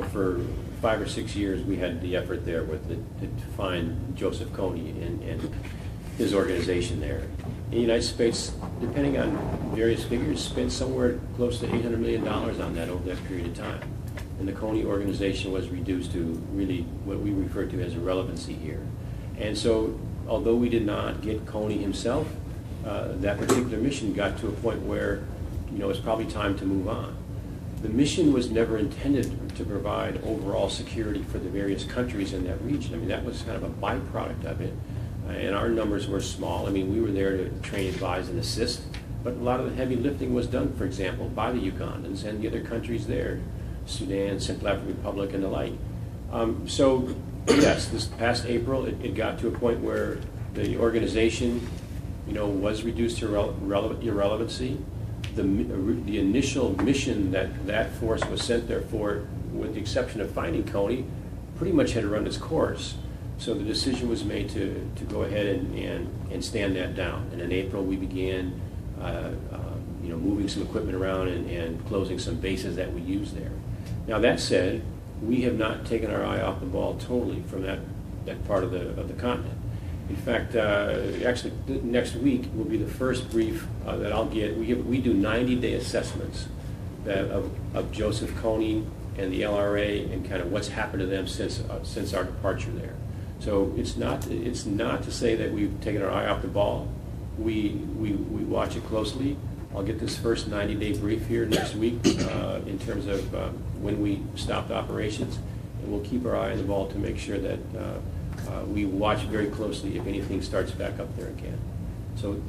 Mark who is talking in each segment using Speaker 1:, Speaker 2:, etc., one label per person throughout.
Speaker 1: for 5 or 6 years we had the effort there to find Joseph Kony and his organization there. In the United States, depending on various figures, spent somewhere close to $800 million on that over that period of time. And the Kony organization was reduced to really what we refer to as irrelevancy here. And so, although we did not get Kony himself, that particular mission got to a point where, it's probably time to move on. The mission was never intended to provide overall security for the various countries in that region. I mean, that was kind of a byproduct of it. And our numbers were small. I mean, we were there to train, advise, and assist, but a lot of the heavy lifting was done, for example, by the Ugandans and the other countries there, Sudan, Central African Republic, and the like. So, yes, this past April, it got to a point where the organization, was reduced to irrelevancy. The initial mission that force was sent there for, with the exception of finding Kony, pretty much had run its course. So the decision was made to go ahead and stand that down. And in April, we began moving some equipment around and closing some bases that we use there. Now that said, we have not taken our eye off the ball totally from that part of the continent. In fact, actually, next week will be the first brief that I'll get. We do 90-day assessments of Joseph Kony and the LRA and kind of what's happened to them since our departure there. So it's not to say that we've taken our eye off the ball. We watch it closely. I'll get this first 90-day brief here next week in terms of when we stopped operations, and we'll keep our eye on the ball to make sure that we watch very closely if anything starts back up there again. So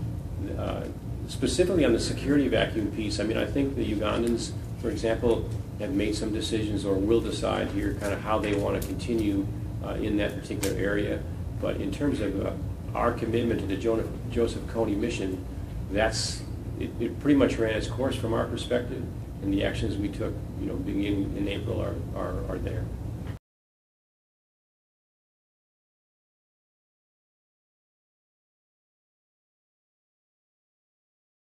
Speaker 1: specifically on the security vacuum piece, I mean, I think the Ugandans, for example, have made some decisions or will decide here kind of how they want to continue in that particular area. But in terms of our commitment to the Joseph Kony mission, it pretty much ran its course from our perspective, and the actions we took, beginning in April are there.